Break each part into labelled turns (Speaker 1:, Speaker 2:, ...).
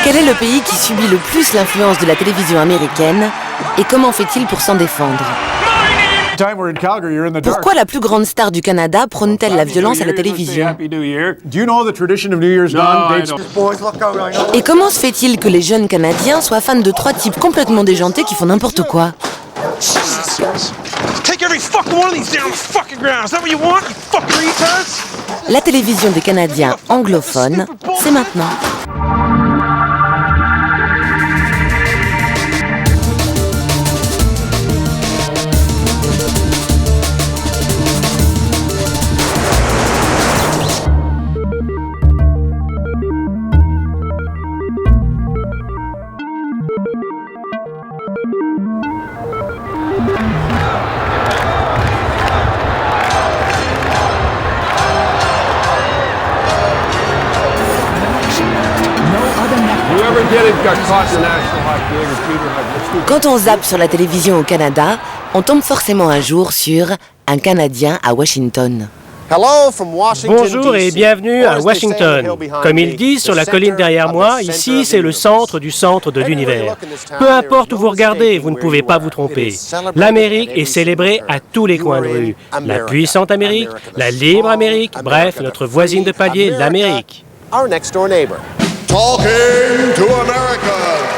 Speaker 1: Quel est le pays qui subit le plus l'influence de la télévision américaine et comment fait-il pour s'en défendre? Pourquoi la plus grande star du Canada prône-t-elle la violence à la télévision? Et comment se fait-il que les jeunes Canadiens soient fans de trois types complètement déjantés qui font n'importe quoi? La télévision des Canadiens anglophones, c'est maintenant. Quand on zappe sur la télévision au Canada, on tombe forcément un jour sur un Canadien à Washington.
Speaker 2: Bonjour et bienvenue à Washington. Comme ils disent sur la colline derrière moi, ici c'est le centre de l'univers. Peu importe où vous regardez, vous ne pouvez pas vous tromper. L'Amérique est célébrée à tous les coins de rue. La puissante Amérique, la libre Amérique, bref, notre voisine de palier, l'Amérique.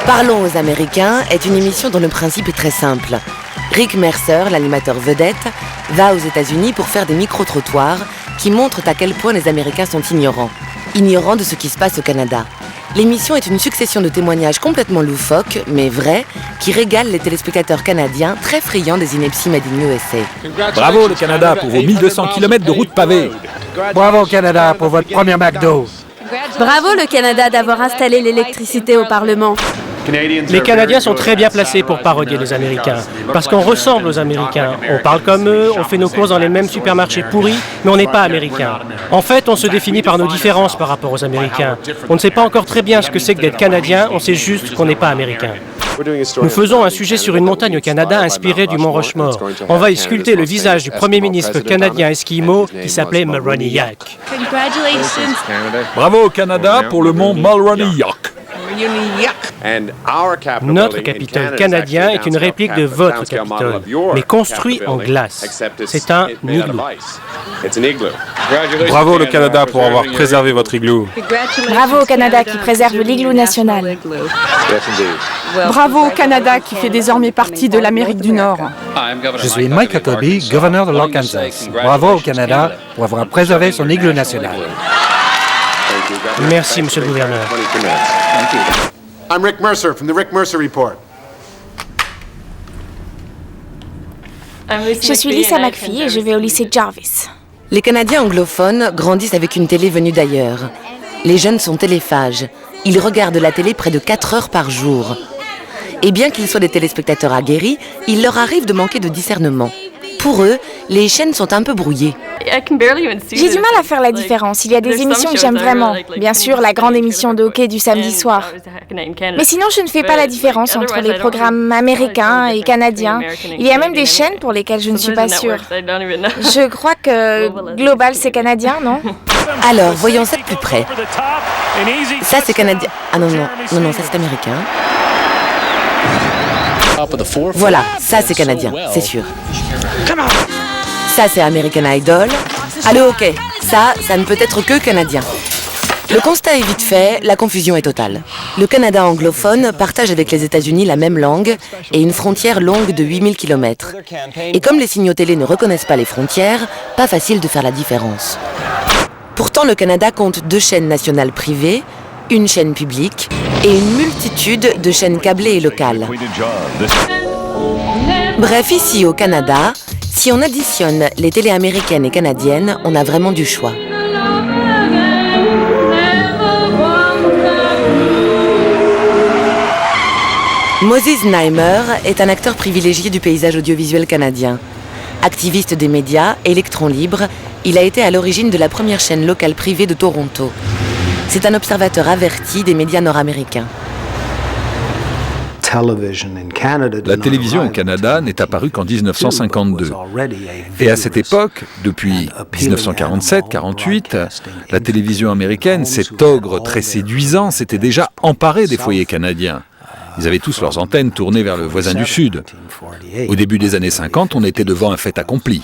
Speaker 1: Parlons aux Américains est une émission dont le principe est très simple. Rick Mercer, l'animateur vedette, va aux États-Unis pour faire des micro-trottoirs qui montrent à quel point les Américains sont ignorants de ce qui se passe au Canada. L'émission est une succession de témoignages complètement loufoques, mais vrais, qui régalent les téléspectateurs canadiens très friands des inepties made in USA.
Speaker 3: Bravo le Canada pour vos 1200 km de route pavée.
Speaker 4: Bravo Canada pour votre premier McDo.
Speaker 5: Bravo le Canada d'avoir installé l'électricité au Parlement.
Speaker 2: Les Canadiens sont très bien placés pour parodier les Américains, parce qu'on ressemble aux Américains. On parle comme eux, on fait nos courses dans les mêmes supermarchés pourris, mais on n'est pas Américains. En fait, on se définit par nos différences par rapport aux Américains. On ne sait pas encore très bien ce que c'est que d'être Canadien, on sait juste qu'on n'est pas Américain. Nous faisons un sujet sur une montagne au Canada inspirée du mont Rushmore. On va y sculpter le visage du premier ministre canadien esquimau qui s'appelait Mulroney Yack.
Speaker 3: Bravo au Canada pour le mont Mulroney Yack.
Speaker 2: Notre Capitole canadien est une réplique de votre Capitole, mais construit en glace. C'est un igloo.
Speaker 6: Bravo le Canada pour avoir préservé votre igloo.
Speaker 7: Bravo au Canada qui préserve l'igloo national.
Speaker 8: Bravo au Canada qui fait désormais partie de l'Amérique du Nord.
Speaker 4: Je suis Mike Huckabee, gouverneur de l'Arkansas. Bravo au Canada pour avoir préservé son igloo national.
Speaker 2: Merci, monsieur le gouverneur.
Speaker 9: I'm Rick Mercer from the Rick Mercer Report.
Speaker 7: Je suis Lisa McPhee et je vais au lycée Jarvis.
Speaker 1: Les Canadiens anglophones grandissent avec une télé venue d'ailleurs. Les jeunes sont téléphages. Ils regardent la télé près de 4 heures par jour. Et bien qu'ils soient des téléspectateurs aguerris, il leur arrive de manquer de discernement. Pour eux, les chaînes sont un peu brouillées.
Speaker 7: J'ai du mal à faire la différence. Il y a des émissions que j'aime vraiment. Bien sûr, la grande émission de hockey du samedi soir. Mais sinon, je ne fais pas la différence entre les programmes américains et canadiens. Il y a même des chaînes pour lesquelles je ne suis pas sûre. Je crois que Global, c'est canadien, non?
Speaker 1: Alors, voyons ça de plus près. Ça, c'est canadien. Ah non, ça, c'est américain. Voilà, ça, c'est canadien, c'est sûr. Ça, c'est American Idol. Allez, ok, ça ne peut être que canadien. Le constat est vite fait, la confusion est totale. Le Canada anglophone partage avec les États-Unis la même langue et une frontière longue de 8000 km. Et comme les signaux télé ne reconnaissent pas les frontières, pas facile de faire la différence. Pourtant, le Canada compte 2 chaînes nationales privées, une chaîne publique et une multitude de chaînes câblées et locales. Bref, ici au Canada, si on additionne les télés américaines et canadiennes, on a vraiment du choix. Moses Znaimer est un acteur privilégié du paysage audiovisuel canadien. Activiste des médias, électron libre, il a été à l'origine de la première chaîne locale privée de Toronto. C'est un observateur averti des médias nord-américains.
Speaker 3: La télévision au Canada n'est apparue qu'en 1952. Et à cette époque, depuis 1947-48, la télévision américaine, cet ogre très séduisant, s'était déjà emparé des foyers canadiens. Ils avaient tous leurs antennes tournées vers le voisin du Sud. Au début des années 50, on était devant un fait accompli.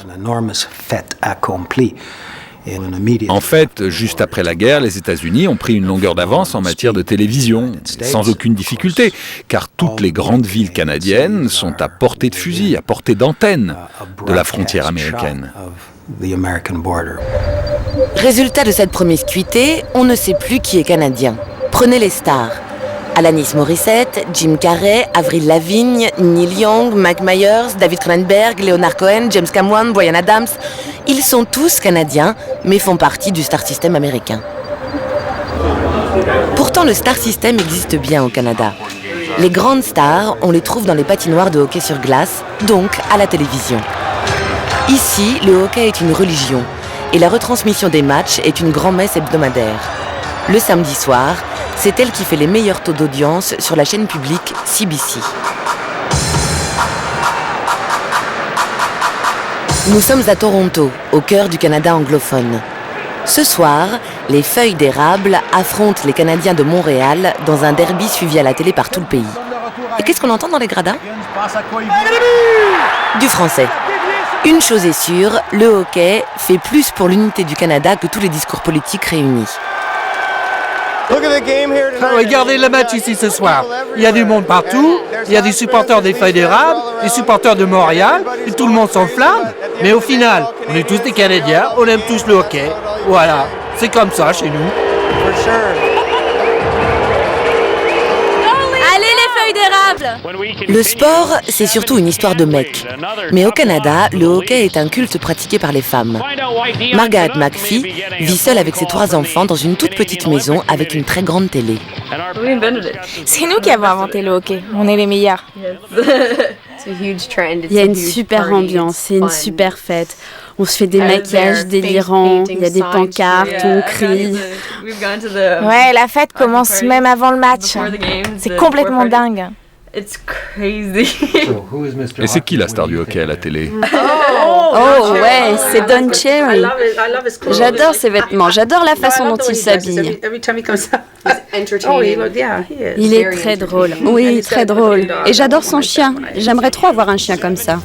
Speaker 3: En fait, juste après la guerre, les États-Unis ont pris une longueur d'avance en matière de télévision, sans aucune difficulté, car toutes les grandes villes canadiennes sont à portée de fusil, à portée d'antenne de la frontière américaine.
Speaker 1: Résultat de cette promiscuité, on ne sait plus qui est canadien. Prenez les stars. Alanis Morissette, Jim Carrey, Avril Lavigne, Neil Young, Mike Myers, David Cronenberg, Leonard Cohen, James Cameron, Bryan Adams. Ils sont tous canadiens, mais font partie du Star System américain. Pourtant, le Star System existe bien au Canada. Les grandes stars, on les trouve dans les patinoires de hockey sur glace, donc à la télévision. Ici, le hockey est une religion, et la retransmission des matchs est une grand-messe hebdomadaire. Le samedi soir, c'est elle qui fait les meilleurs taux d'audience sur la chaîne publique CBC. Nous sommes à Toronto, au cœur du Canada anglophone. Ce soir, les Feuilles d'érable affrontent les Canadiens de Montréal dans un derby suivi à la télé par tout le pays. Et qu'est-ce qu'on entend dans les gradins ? Du français. Une chose est sûre, le hockey fait plus pour l'unité du Canada que tous les discours politiques réunis.
Speaker 4: Regardez le match ici ce soir. Il y a du monde partout, il y a des supporters des Feuilles d'érable, des supporters de Montréal, et tout le monde s'enflamme. Mais au final, on est tous des Canadiens, on aime tous le hockey. Voilà, c'est comme ça chez nous.
Speaker 5: Allez les feuilles d'érable!
Speaker 1: Le sport, c'est surtout une histoire de mecs. Mais au Canada, le hockey est un culte pratiqué par les femmes. Margaret McPhee vit seule avec ses 3 enfants dans une toute petite maison avec une très grande télé.
Speaker 7: C'est nous qui avons inventé le hockey. On est les meilleurs.
Speaker 10: Il y a une super ambiance, c'est une super fête. On se fait des maquillages délirants, il y a des pancartes, on crie.
Speaker 7: Ouais, la fête commence même avant le match. C'est complètement dingue.
Speaker 3: Et c'est qui la star du hockey à la télé ?
Speaker 10: Oh ouais, c'est Don Cherry. J'adore ses vêtements, j'adore la façon dont il s'habille. Il est très drôle, oui, très drôle. Et j'adore son chien, j'aimerais trop avoir un chien comme ça.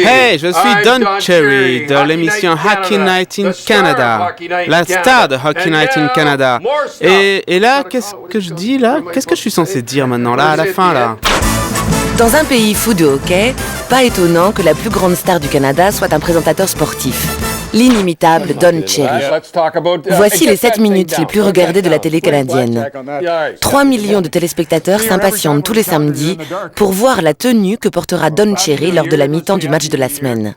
Speaker 11: Hey, je suis Don Cherry de l'émission Hockey Night in Canada, la star de Hockey Night in Canada. Et là, qu'est-ce que je dis là ? Qu'est-ce que je suis censé dire maintenant là, à la fin là ?
Speaker 1: Dans un pays fou de hockey, pas étonnant que la plus grande star du Canada soit un présentateur sportif. L'inimitable Don Cherry. Voici les 7 minutes les plus regardées de la télé canadienne. 3 millions de téléspectateurs s'impatientent tous les samedis pour voir la tenue que portera Don Cherry lors de la mi-temps du match de la semaine.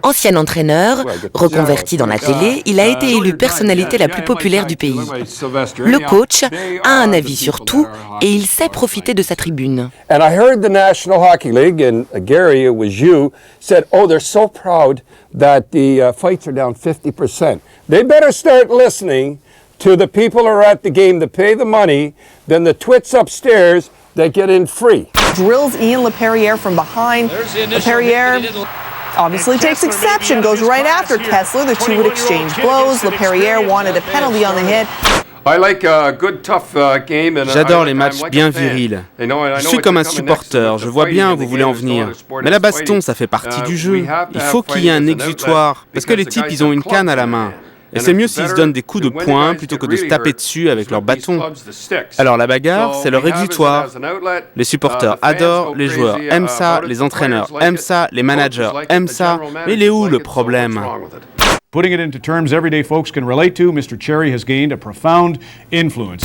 Speaker 1: Ancien entraîneur, reconverti dans la télé, il a été élu personnalité la plus populaire du pays. Le coach a un avis sur tout et il sait profiter de sa tribune.
Speaker 12: And I heard the National Hockey League, and Gary, it was you, said, oh, they're so proud that the fights are down 50%. They better start listening to the people who are at the game that pay the money than the twits upstairs that get in free.
Speaker 13: Drills Ian LePerriere from behind. LePerriere obviously takes exception, goes right after Kessler. The two would exchange blows. LePerriere wanted a penalty on the hit.
Speaker 11: J'adore les matchs bien virils. Je suis comme un supporter, je vois bien où vous voulez en venir. Mais la baston, ça fait partie du jeu. Il faut qu'il y ait un exutoire, parce que les types, ils ont une canne à la main. Et c'est mieux s'ils se donnent des coups de poing plutôt que de se taper dessus avec leurs bâtons. Alors la bagarre, c'est leur exutoire. Les supporters adorent, les joueurs aiment ça, les entraîneurs aiment ça, les managers aiment ça. Mais il est où le problème ?
Speaker 14: Putting it into terms everyday folks can relate to, Mr. Cherry has gained a profound influence.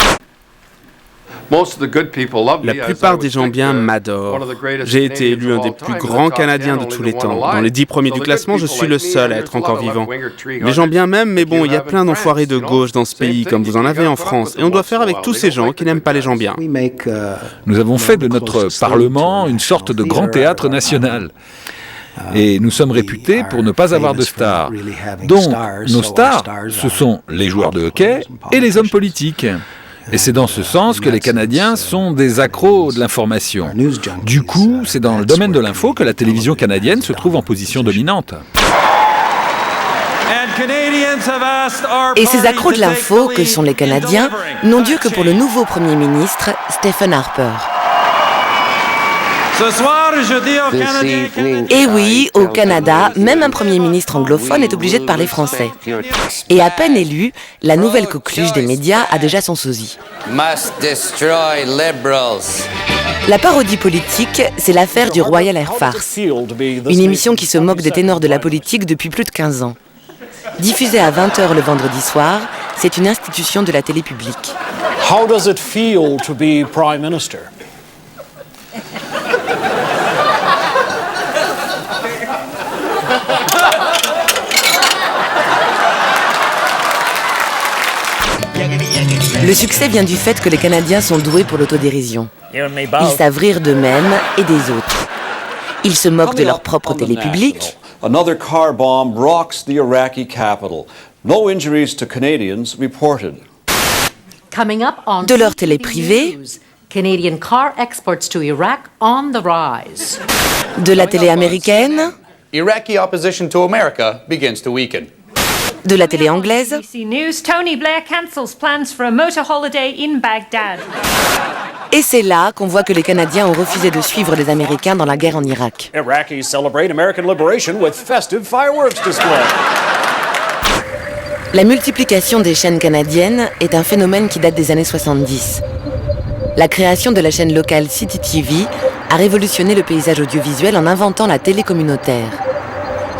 Speaker 11: La plupart des gens bien m'adorent. J'ai été élu un des plus grands Canadiens de tous les temps. Dans les 10 premiers du classement, je suis le seul à être encore vivant. Les gens bien m'aiment, mais bon, il y a plein d'enfoirés de gauche dans ce pays, comme vous en avez en France. Et on doit faire avec tous ces gens qui n'aiment pas les gens bien.
Speaker 3: Nous avons fait de notre Parlement une sorte de grand théâtre national. Et nous sommes réputés pour ne pas avoir de stars. Donc, nos stars, ce sont les joueurs de hockey et les hommes politiques. Et c'est dans ce sens que les Canadiens sont des accros de l'information. Du coup, c'est dans le domaine de l'info que la télévision canadienne se trouve en position dominante.
Speaker 1: Et ces accros de l'info, que sont les Canadiens, n'ont Dieu que pour le nouveau Premier ministre, Stephen Harper.
Speaker 15: Ce soir, je dis aux Canadiens...
Speaker 1: Et oui, au Canada, même un Premier ministre anglophone est obligé de parler français. Et à peine élu, la nouvelle coqueluche des médias a déjà son sosie.
Speaker 16: Must destroy liberals.
Speaker 1: La parodie politique, c'est l'affaire du Royal Air Farce, une émission qui se moque des ténors de la politique depuis plus de 15 ans. Diffusée à 20h le vendredi soir, c'est une institution de la télé publique.
Speaker 17: How does it feel to be Prime Minister?
Speaker 1: Le succès vient du fait que les Canadiens sont doués pour l'autodérision. Ils savent rire d'eux-mêmes et des autres. Ils se moquent de leur propre télé publique.
Speaker 18: Another car bomb rocks the Iraqi capital. No injuries to Canadians reported.
Speaker 1: De leur télé privée.
Speaker 19: Canadian car exports to Iraq on the rise.
Speaker 1: De la télé américaine.
Speaker 20: Iraqi opposition to America begins to weaken.
Speaker 1: De la télé anglaise.
Speaker 21: BBC News, Tony Blair cancels plans for a motor holiday in Baghdad.
Speaker 1: Et c'est là qu'on voit que les Canadiens ont refusé de suivre les Américains dans la guerre en Irak.
Speaker 17: Iraqis celebrate American liberation with festive fireworks display.
Speaker 1: La multiplication des chaînes canadiennes est un phénomène qui date des années 70. La création de la chaîne locale City TV a révolutionné le paysage audiovisuel en inventant la télé communautaire.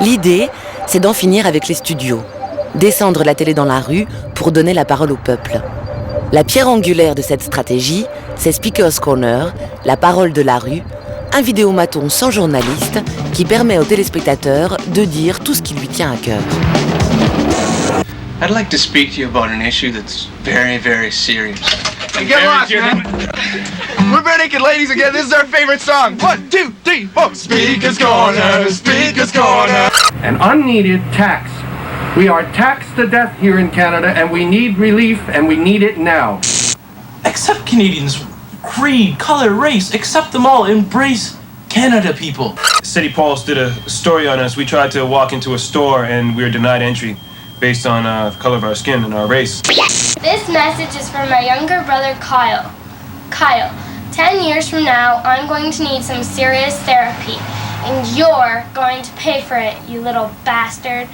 Speaker 1: L'idée, c'est d'en finir avec les studios, descendre la télé dans la rue pour donner la parole au peuple. La pierre angulaire de cette stratégie, c'est Speaker's Corner, la parole de la rue, un vidéomaton sans journaliste qui permet aux téléspectateurs de dire tout ce qui lui tient à cœur.
Speaker 22: I'd like to speak to you about an issue that's very, very serious.
Speaker 23: Hey, get lost, man! We're Bare Naked Ladies again. This is our favorite song. 1, 2, 3, 4. Speaker's Corner, Speaker's Corner.
Speaker 24: An unneeded tax. We are taxed to death here in Canada, and we need relief, and we need it now.
Speaker 25: Accept Canadians' creed, color, race. Accept them all. Embrace Canada, people.
Speaker 22: City Pulse did a story on us. We tried to walk into a store and we were denied entry based on the color of our skin and our race.
Speaker 26: This message is for my younger brother, Kyle. Kyle, 10 years from now, I'm going to need some serious therapy, and you're going to pay for it, you little bastard.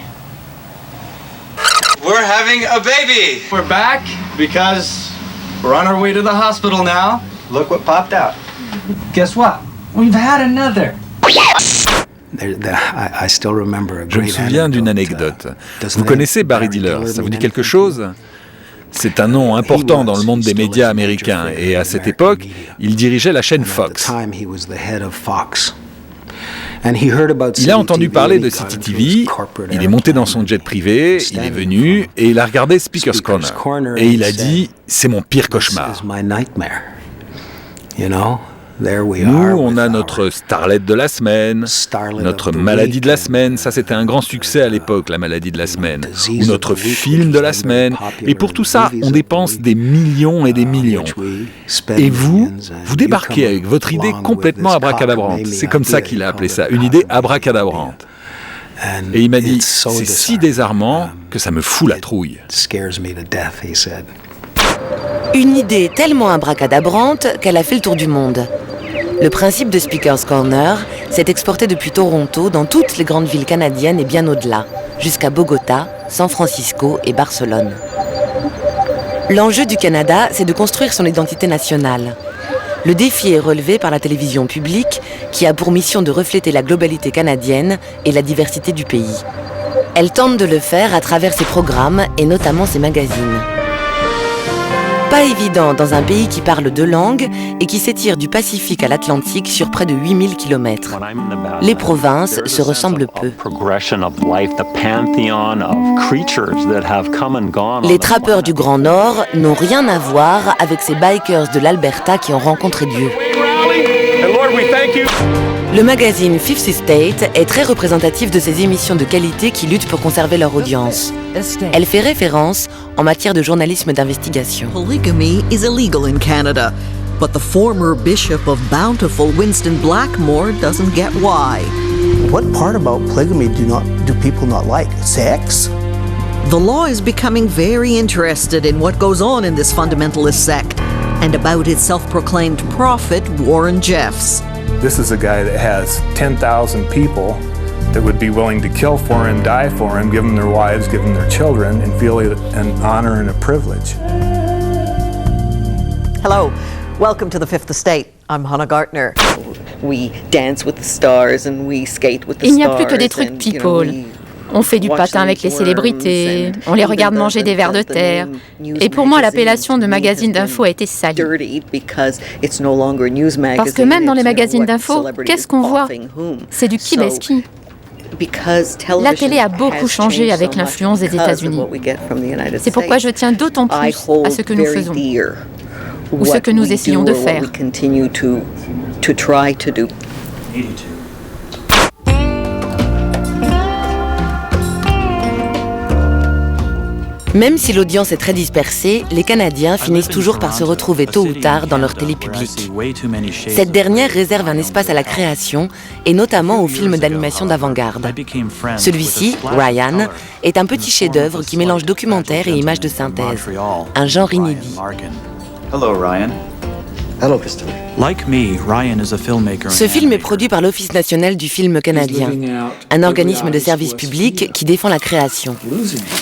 Speaker 23: We're having a baby. We're back because we're on our way to the hospital now. Look what popped out. Guess what? We've had another.
Speaker 3: Je me souviens d'une anecdote. Vous connaissez Barry Diller, ça vous dit quelque chose ? C'est un nom important dans le monde des médias américains et à cette époque, il dirigeait la chaîne Fox. Il a entendu parler de City TV, il est monté dans son jet privé, il est venu et il a regardé Speaker's Corner. Et il a dit « c'est mon pire cauchemar ». Nous, on a notre starlet de la semaine, notre maladie de la semaine, ça c'était un grand succès à l'époque, la maladie de la semaine, ou notre film de la semaine, et pour tout ça, on dépense des millions et des millions. Et vous débarquez avec votre idée complètement abracadabrante, c'est comme ça qu'il a appelé ça, une idée abracadabrante. Et il m'a dit, c'est si désarmant que ça me fout la trouille.
Speaker 1: Une idée tellement abracadabrante qu'elle a fait le tour du monde. Le principe de Speaker's Corner s'est exporté depuis Toronto dans toutes les grandes villes canadiennes et bien au-delà, jusqu'à Bogota, San Francisco et Barcelone. L'enjeu du Canada, c'est de construire son identité nationale. Le défi est relevé par la télévision publique qui a pour mission de refléter la globalité canadienne et la diversité du pays. Elle tente de le faire à travers ses programmes et notamment ses magazines. Pas évident dans un pays qui parle deux langues et qui s'étire du Pacifique à l'Atlantique sur près de 8000 km. Les provinces se ressemblent peu. Les trappeurs du Grand Nord n'ont rien à voir avec ces bikers de l'Alberta qui ont rencontré Dieu. Le magazine Fifth Estate est très représentatif de ces émissions de qualité qui luttent pour conserver leur audience. Elle fait référence en matière de journalisme d'investigation.
Speaker 2: Polygamy is illegal in Canada, but the former Bishop of Bountiful, Winston Blackmore, doesn't get why.
Speaker 4: What part about polygamy do people not like? Sex?
Speaker 2: The law is becoming very interested in what goes on in this fundamentalist sect and about its self-proclaimed prophet, Warren Jeffs.
Speaker 5: This is a guy that has 10,000 people that would be willing to kill for him, die for him, give them their wives, give them their children, and feel it an honor and a privilege.
Speaker 2: Hello, welcome to the Fifth Estate. I'm Hannah Gartner. We dance with the stars and we skate with the stars.
Speaker 6: Il n'y a plus que des trucs people. On fait du patin avec les célébrités, on les regarde manger des vers de terre. Et pour moi, l'appellation de magazine d'info a été salie. Parce que même dans les magazines d'info, qu'est-ce qu'on voit? C'est du qui baise qui. La télé a beaucoup changé avec l'influence des États-Unis. C'est pourquoi je tiens d'autant plus à ce que nous faisons, ou ce que nous essayons de faire.
Speaker 1: Même si l'audience est très dispersée, les Canadiens finissent toujours par se retrouver tôt ou tard dans leur télé publique. Cette dernière réserve un espace à la création, et notamment aux films d'animation d'avant-garde. Celui-ci, Ryan, est un petit chef-d'œuvre qui mélange documentaire et images de synthèse, un genre inédit.
Speaker 8: Hello, Ryan. Hello, Christopher. Like me, Ryan is a filmmaker.
Speaker 1: Ce film est produit par l'Office national du film canadien, un organisme de service public qui défend la création.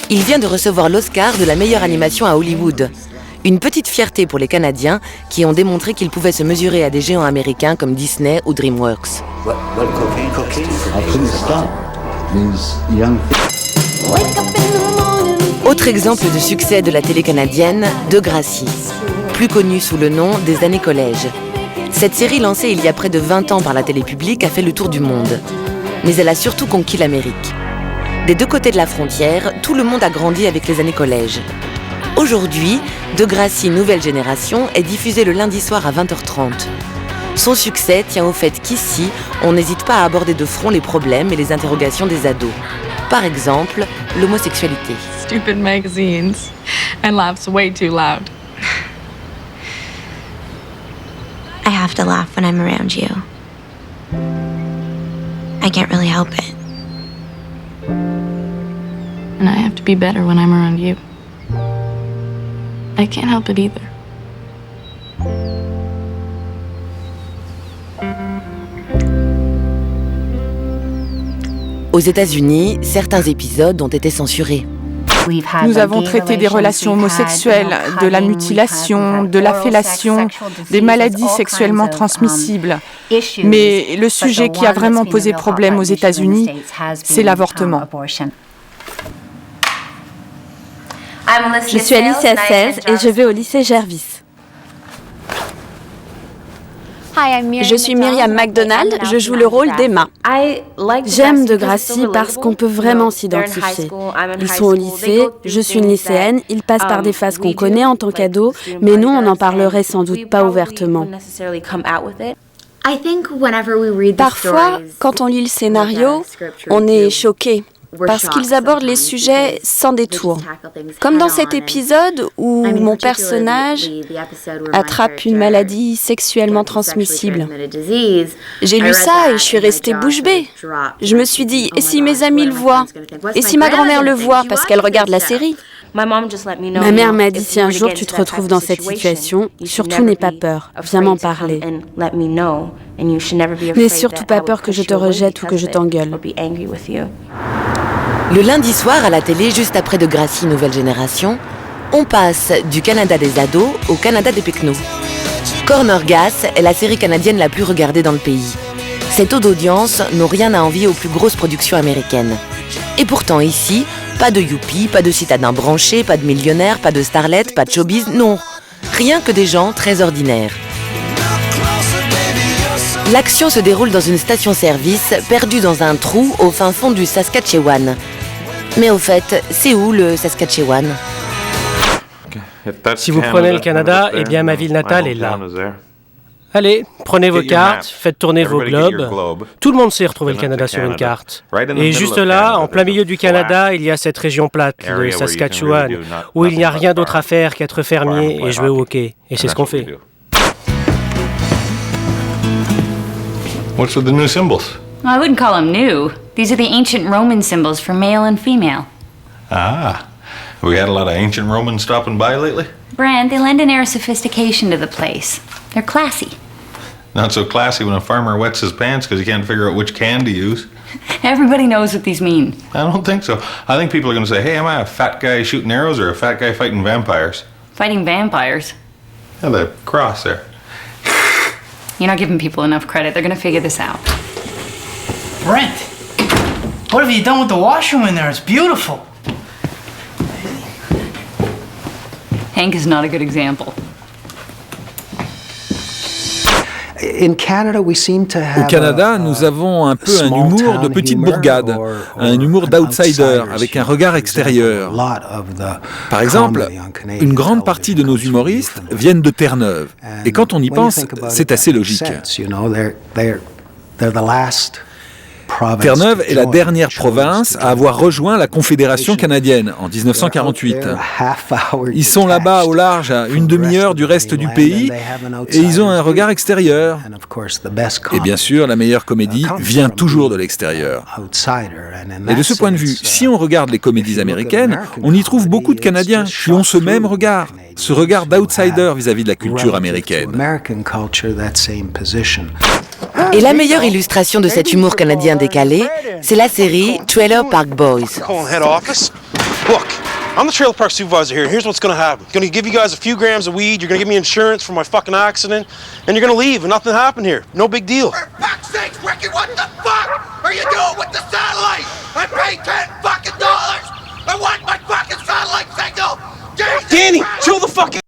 Speaker 1: Il vient de recevoir l'Oscar de la meilleure animation à Hollywood. Une petite fierté pour les Canadiens qui ont démontré qu'ils pouvaient se mesurer à des géants américains comme Disney ou DreamWorks. Autre exemple de succès de la télé canadienne, Degrassi, plus connue sous le nom des années collège. Cette série lancée il y a près de 20 ans par la télé publique a fait le tour du monde. Mais elle a surtout conquis l'Amérique. Des deux côtés de la frontière, tout le monde a grandi avec les années collège. Aujourd'hui, Degrassi Nouvelle Génération est diffusé le lundi soir à 20h30. Son succès tient au fait qu'ici, on n'hésite pas à aborder de front les problèmes et les interrogations des ados. Par exemple, l'homosexualité.
Speaker 9: Stupid magazines and laughs way too loud.
Speaker 27: I have to laugh when I'm around you. I can't really help it.
Speaker 9: And I have to be better when I'm around you. I can't help it either.
Speaker 1: Aux États-Unis, certains épisodes ont été censurés.
Speaker 28: Nous avons traité des relations homosexuelles, de la mutilation, de la fellation, des maladies sexuellement transmissibles. Mais le sujet qui a vraiment posé problème aux États-Unis, c'est l'avortement.
Speaker 10: Je suis Alicia 16 et je vais au lycée Gervis.
Speaker 7: Je suis Myriam McDonald, je joue le rôle d'Emma.
Speaker 10: J'aime Degrassi parce qu'on peut vraiment s'identifier. Ils sont au lycée, je suis une lycéenne, ils passent par des phases qu'on connaît en tant qu'ados, mais nous, on n'en parlerait sans doute pas ouvertement.
Speaker 7: Parfois, quand on lit le scénario, on est choqué. Parce qu'ils abordent les sujets sans détour. Comme dans cet épisode où mon personnage attrape une maladie sexuellement transmissible. J'ai lu ça et je suis restée bouche bée. Je me suis dit, et si mes amis le voient? Et si ma grand-mère le voit parce qu'elle regarde la série?
Speaker 10: Ma mère m'a dit, si un jour tu te retrouves dans cette situation, surtout n'aie pas peur, viens m'en parler. N'aie surtout pas peur que je te rejette ou que je t'engueule.
Speaker 1: Le lundi soir à la télé, juste après Degrassi Nouvelle Génération, on passe du Canada des ados au Canada des pecnos. Corner Gas est la série canadienne la plus regardée dans le pays. Ces taux d'audience n'ont rien à envier aux plus grosses productions américaines. Et pourtant ici, pas de youpi, pas de citadins branchés, pas de millionnaires, pas de starlettes, pas de showbiz, non. Rien que des gens très ordinaires. L'action se déroule dans une station-service perdue dans un trou au fin fond du Saskatchewan. Mais au fait, c'est où le Saskatchewan?
Speaker 29: Si vous prenez le Canada, eh bien ma ville natale est là.
Speaker 11: Allez, prenez vos cartes, faites tourner vos globes. Tout le monde sait retrouver le Canada sur une carte. Et juste là, en plein milieu du Canada, il y a cette région plate, le Saskatchewan, où il n'y a rien d'autre à faire qu'être fermier et jouer au hockey. Et c'est ce qu'on fait.
Speaker 12: What's with the new symbols?
Speaker 13: Well, I wouldn't call them new. These are the ancient Roman symbols for male and female.
Speaker 12: Ah, we had a lot of ancient Romans stopping by lately?
Speaker 13: Brand, they lend an air of sophistication to the place. They're classy.
Speaker 12: Not so classy when a farmer wets his pants because he can't figure out which can to use.
Speaker 13: Everybody knows what these mean.
Speaker 12: I don't think so. I think people are going to say, hey, am I a fat guy shooting arrows or a fat guy fighting vampires?
Speaker 13: Fighting vampires?
Speaker 12: Yeah, the cross there.
Speaker 13: You're not giving people enough credit. They're going to figure this out.
Speaker 14: Brent, what have you done with the washroom in there? It's beautiful.
Speaker 13: Hank is not a good example.
Speaker 3: Au Canada, nous avons un peu un humour de petite bourgade, un humour d'outsider, avec un regard extérieur. Par exemple, une grande partie de nos humoristes viennent de Terre-Neuve. Et quand on y pense, c'est assez logique. Terre-Neuve est la dernière province à avoir rejoint la Confédération canadienne en 1948. Ils sont là-bas au large à une demi-heure du reste du pays et ils ont un regard extérieur. Et bien sûr, la meilleure comédie vient toujours de l'extérieur. Et de ce point de vue, si on regarde les comédies américaines, on y trouve beaucoup de Canadiens qui ont ce même regard, ce regard d'outsider vis-à-vis de la culture américaine.
Speaker 1: Et la meilleure illustration de cet humour canadien décalé, c'est la série Trailer Park Boys.
Speaker 15: Look, I'm the trailer park supervisor here, and here's what's gonna happen. I'm gonna give you guys a few grams of weed, you're gonna give me insurance for my fucking accident, and you're gonna leave, and nothing happened here. No big deal. For fuck's sake, Ricky, what the fuck are you doing with the satellite? I paid $10 fucking dollars! I want my fucking satellite signal! Danny, chill the fucking